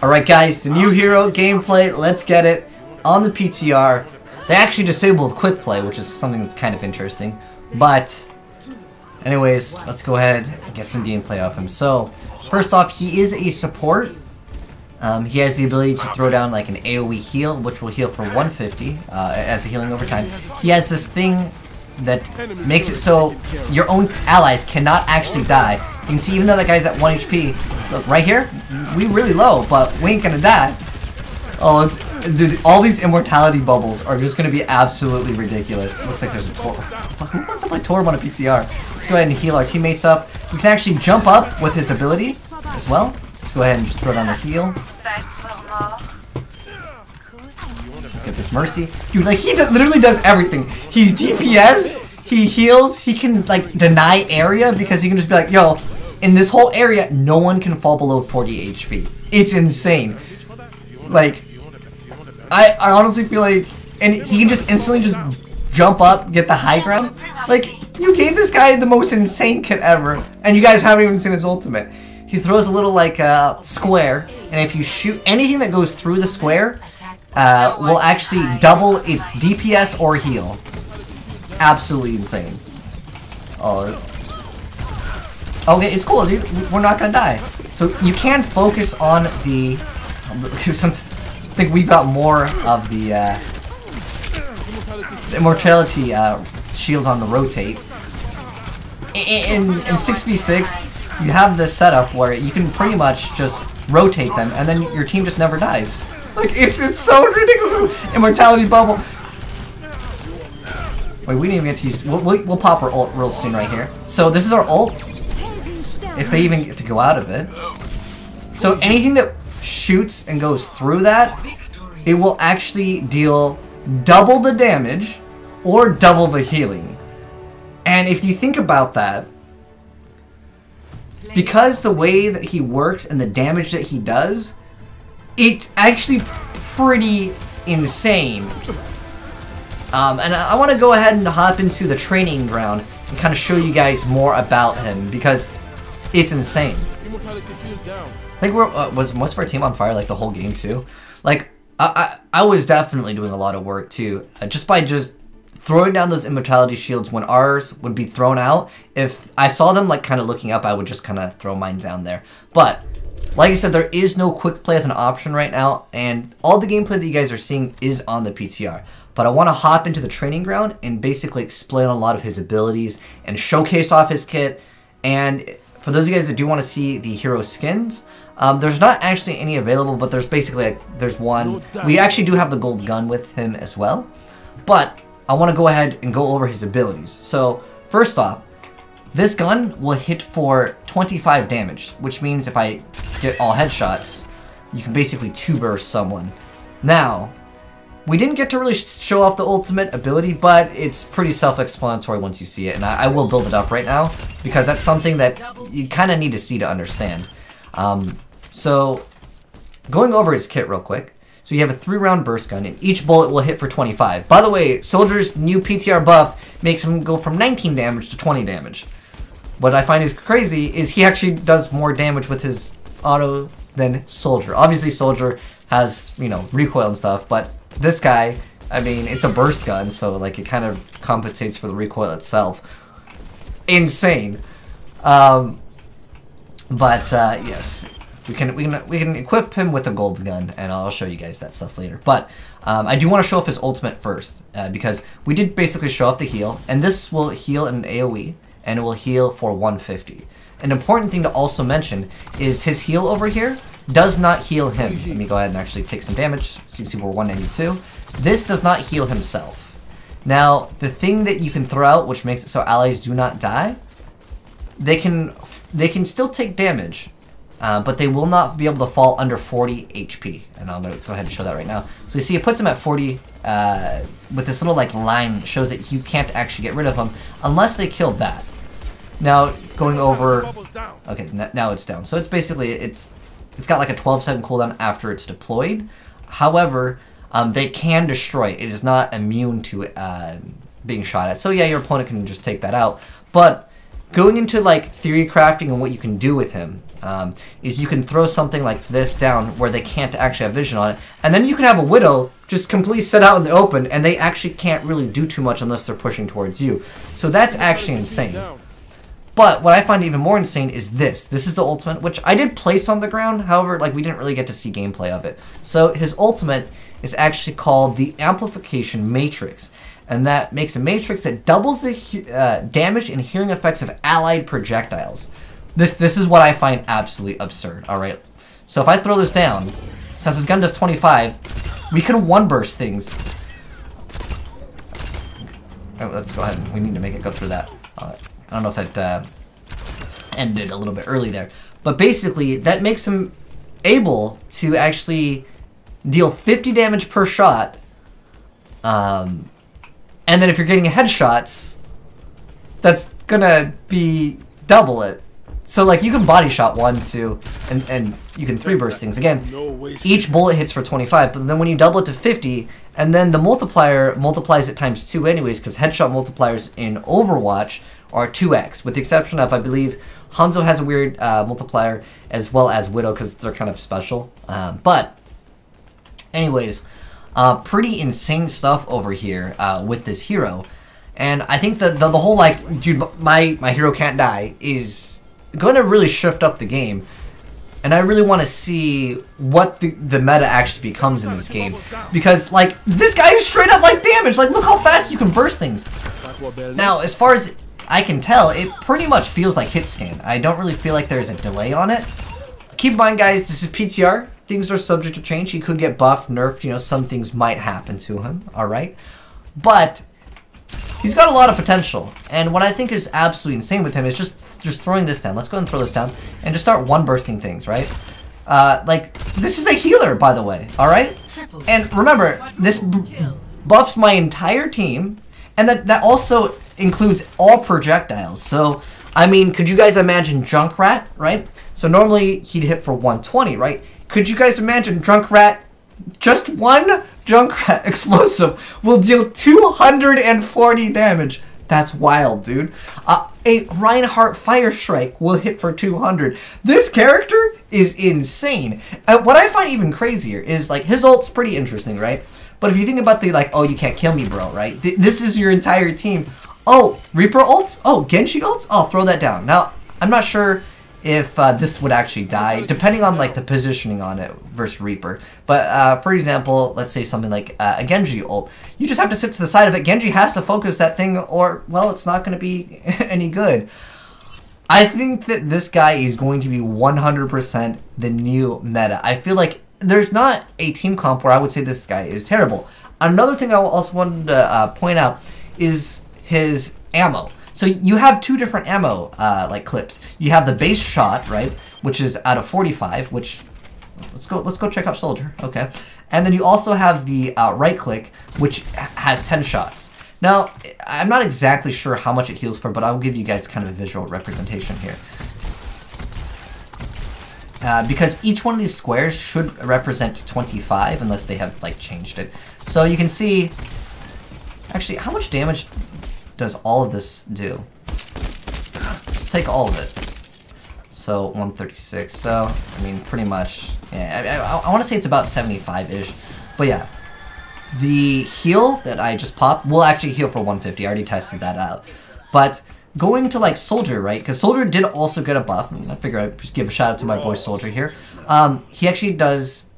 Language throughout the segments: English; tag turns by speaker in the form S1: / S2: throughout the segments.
S1: Alright guys, the new hero gameplay, let's get it. On the PTR, they actually disabled quick play, which is something that's kind of interesting. But, anyways, let's go ahead and get some gameplay of him. So, first off, he is a support. He has the ability to throw down like an AoE heal, which will heal for 150 as a healing over time. He has this thing that makes it so your own allies cannot actually die. You can see even though that guy's at 1 HP, look, right here, we really low, but we ain't gonna die. Oh, dude, all these immortality bubbles are just gonna be absolutely ridiculous. Looks like there's a Torb. Who wants to play Torb on a PTR? Let's go ahead and heal our teammates up. We can actually jump up with his ability as well. Let's go ahead and just throw down the heal. Get this mercy. Dude, like, he literally does everything. He's DPS, he heals, he can, like, deny area because he can just be like, yo, in this whole area, no one can fall below 40 HP. It's insane. Like, I honestly feel like, and he can just instantly just jump up, get the high ground. Like, you gave this guy the most insane kit ever, and you guys haven't even seen his ultimate. He throws a little, like, square, and if you shoot anything that goes through the square, will actually double its DPS or heal. Absolutely insane. Oh. Okay, it's cool, dude. We're not gonna die. So you can focus on the... Since I think we've got more of the immortality shields on the rotate. In 6v6, you have this setup where you can pretty much just rotate them, and then your team just never dies. Like, it's so ridiculous. Immortality bubble. Wait, we didn't even get to use... We'll pop our ult real soon right here. So this is our ult. If they even get to go out of it. So anything that shoots and goes through that, it will actually deal double the damage or double the healing. And if you think about that, because the way that he works and the damage that he does, it's actually pretty insane. And I want to go ahead and hop into the training ground and kind of show you guys more about him because it's insane. I think was most of our team on fire like the whole game too. Like I was definitely doing a lot of work too, just by just throwing down those immortality shields when ours would be thrown out. If I saw them like kind of looking up, I would just kind of throw mine down there. But like I said, there is no quick play as an option right now, and all the gameplay that you guys are seeing is on the PTR. But I want to hop into the training ground and basically explain a lot of his abilities and showcase off his kit. And for those of you guys that do want to see the hero skins, there's not actually any available, but there's basically, like, there's one. We actually do have the gold gun with him as well. But I want to go ahead and go over his abilities. So, first off, this gun will hit for 25 damage, which means if I get all headshots, you can basically 2-burst someone. Now, we didn't get to really show off the ultimate ability, but it's pretty self-explanatory once you see it, and I will build it up right now, because that's something that you kind of need to see to understand. So, going over his kit real quick. So you have a 3-round burst gun, and each bullet will hit for 25. By the way, Soldier's new PTR buff makes him go from 19 damage to 20 damage. What I find is crazy is he actually does more damage with his auto than Soldier. Obviously, Soldier has, you know, recoil and stuff, but this guy, I mean, it's a burst gun, so like it kind of compensates for the recoil itself. Insane. Yes, we can equip him with a gold gun, and I'll show you guys that stuff later. But I do want to show off his ultimate first, because we did basically show off the heal, and this will heal in an AoE, and it will heal for 150. An important thing to also mention is his heal over here does not heal him. Let me go ahead and actually take some damage. So you can see we're 192. This does not heal himself. Now, the thing that you can throw out, which makes it so allies do not die, they can still take damage, but they will not be able to fall under 40 HP. And I'm going to go ahead and show that right now. So you see it puts him at 40 with this little like line that shows that you can't actually get rid of him unless they killed that. Now, going over... Okay, now it's down. So it's basically, it's got like a 12-second cooldown after it's deployed. However, they can destroy it. It is not immune to being shot at. So yeah, your opponent can just take that out. But going into like theory crafting and what you can do with him is you can throw something like this down where they can't actually have vision on it, and then you can have a Widow just completely set out in the open, and they actually can't really do too much unless they're pushing towards you. So that's actually insane. But what I find even more insane is this. This is the ultimate, which I did place on the ground. However, like, we didn't really get to see gameplay of it. So his ultimate is actually called the Amplification Matrix. And that makes a matrix that doubles the damage and healing effects of allied projectiles. This is what I find absolutely absurd, alright? So if I throw this down, since his gun does 25, we can one-burst things. Oh, let's go ahead. We need to make it go through that. I don't know if it ended a little bit early there. But basically, that makes him able to actually deal 50 damage per shot. And then if you're getting headshots, that's gonna be double it. So like you can body shot 1, 2, and you can 3-burst things. Again, each bullet hits for 25, but then when you double it to 50, and then the multiplier multiplies it times 2 anyways, because headshot multipliers in Overwatch are 2x, with the exception of, I believe, Hanzo has a weird multiplier, as well as Widow, because they're kind of special. But anyways, pretty insane stuff over here with this hero. And I think that the whole, like, dude, my hero can't die is going to really shift up the game. And I really want to see what the meta actually becomes in this game. Because, like, this guy is straight up, like, damage. Like, look how fast you can burst things. Now, as far as I can tell, it pretty much feels like hit scan. I don't really feel like there's a delay on it. Keep in mind, guys, this is PTR. Things are subject to change. He could get buffed, nerfed, you know, some things might happen to him, alright? But he's got a lot of potential. And what I think is absolutely insane with him is just throwing this down. Let's go ahead and throw this down and just start one-bursting things, right? Like, this is a healer, by the way, alright? And remember, this buffs my entire team, and that also includes all projectiles. So, I mean, could you guys imagine Junkrat, right? So normally he'd hit for 120, right? Could you guys imagine Junkrat, just one Junkrat explosive will deal 240 damage? That's wild, dude. A Reinhardt Fire Strike will hit for 200. This character is insane. And what I find even crazier is, like, his ult's pretty interesting, right? But if you think about the, like, oh, you can't kill me, bro, right? This is your entire team. Oh, Reaper ults? Oh, Genji ults? I'll throw that down. Now, I'm not sure if this would actually die, depending on, like, the positioning on it versus Reaper. But, for example, let's say something like a Genji ult. You just have to sit to the side of it. Genji has to focus that thing, or, well, it's not going to be any good. I think that this guy is going to be 100% the new meta. I feel like there's not a team comp where I would say this guy is terrible. Another thing I also wanted to point out is his ammo. So you have two different ammo like clips. You have the base shot, right, which is out of 45, which let's go check out Soldier. Okay. And then you also have the right click, which has 10 shots. Now, I'm not exactly sure how much it heals for, but I'll give you guys kind of a visual representation here. Because each one of these squares should represent 25, unless they have, like, changed it. So you can see, actually, how much damage does all of this do? Just take all of it. So 136. So I mean, pretty much. Yeah, I want to say it's about 75-ish. But yeah, the heal that I just popped will actually heal for 150. I already tested that out. But going to, like, Soldier, right? Because Soldier did also get a buff. And I figure I'd just give a shout out to my boy Soldier here. He actually does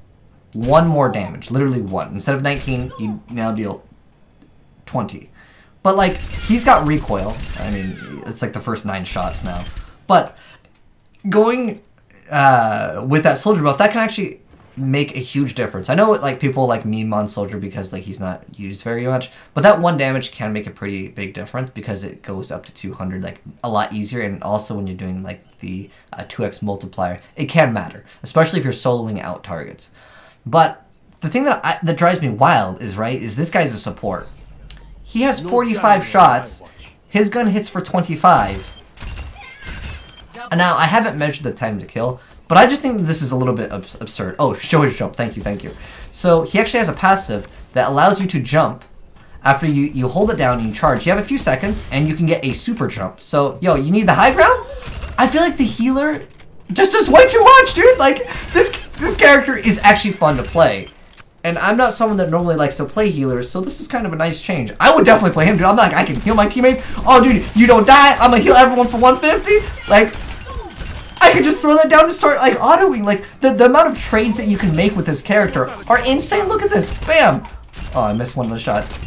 S1: 1 more damage, literally 1. Instead of 19, you now deal 20. But, like, he's got recoil. I mean, it's like the first 9 shots now. But going with that Soldier buff, that can actually make a huge difference. I know, like, people like meme on Soldier because, like, he's not used very much. But that 1 damage can make a pretty big difference because it goes up to 200, like, a lot easier. And also when you're doing, like, the 2x multiplier, it can matter, especially if you're soloing out targets. But the thing that drives me wild is, right, is this guy's a support. He has 45 shots. His gun hits for 25. And now, I haven't measured the time to kill, but I just think this is a little bit absurd. Oh, show his jump. Thank you, thank you. So, he actually has a passive that allows you to jump after you hold it down and you charge, you have a few seconds, and you can get a super jump. So, yo, you need the high ground? I feel like the healer just does way too much, dude. Like, this character is actually fun to play. And I'm not someone that normally likes to play healers, so this is kind of a nice change. I would definitely play him, dude. I'm like, I can heal my teammates. Oh, dude, you don't die. I'm gonna heal everyone for 150. Like, I could just throw that down and start, like, autoing. Like, the amount of trades that you can make with this character are insane. Look at this. Bam. Oh, I missed one of the shots.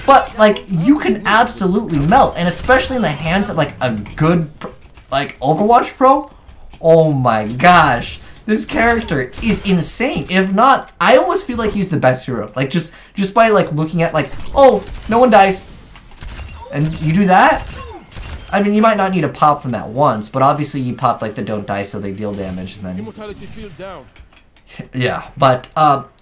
S1: But, like, you can absolutely melt. And especially in the hands of, like, a good, like, Overwatch pro. Oh, my gosh. This character is insane. If not, I almost feel like he's the best hero. Like, just by, like, looking at, like, oh, no one dies. And you do that? I mean, you might not need to pop them at once, but obviously you pop, like, the don't die so they deal damage, and then... Immortality field down. Yeah, but,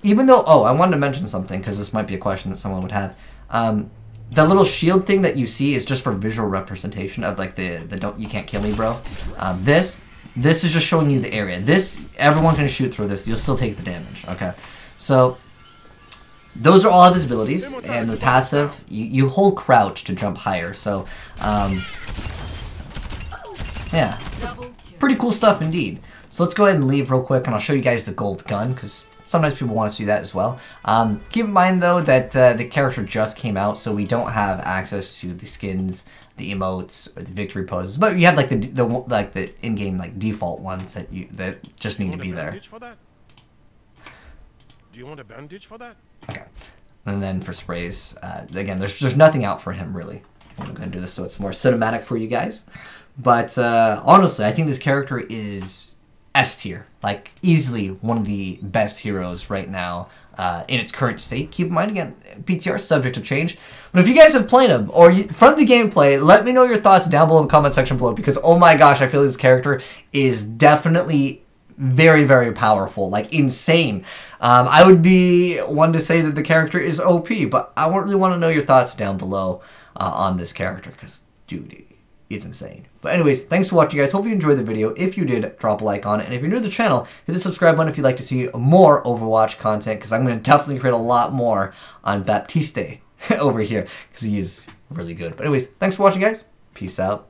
S1: even though... Oh, I wanted to mention something, because this might be a question that someone would have. The little shield thing that you see is just for visual representation of, like, the don't... You can't kill me, bro. This is just showing you the area. This, everyone can shoot through this. You'll still take the damage, okay? So, those are all of his abilities, and the passive, you hold crouch to jump higher, so, yeah. Pretty cool stuff indeed. So let's go ahead and leave real quick, and I'll show you guys the gold gun, because sometimes people want to see that as well. Keep in mind, though, that the character just came out, so we don't have access to the skins, the emotes, or the victory poses, but you have like the in-game like default ones that just need to be there.
S2: Do you want a bandage for that?
S1: Okay. And then for sprays, again, there's nothing out for him really. I'm gonna go ahead and do this so it's more cinematic for you guys. But honestly, I think this character is S tier, like easily one of the best heroes right now in its current state. Keep in mind, again, PTR is subject to change. But if you guys have played him, or from the gameplay, let me know your thoughts down below in the comment section below, because oh my gosh, I feel this character is definitely very, very powerful, like insane. I would be one to say that the character is OP, but I really want to know your thoughts down below on this character, because dude, it's insane. But anyways, thanks for watching, guys. Hope you enjoyed the video. If you did, drop a like on it. And if you're new to the channel, hit the subscribe button if you'd like to see more Overwatch content, because I'm going to definitely create a lot more on Baptiste over here, because he is really good. But anyways, thanks for watching, guys. Peace out.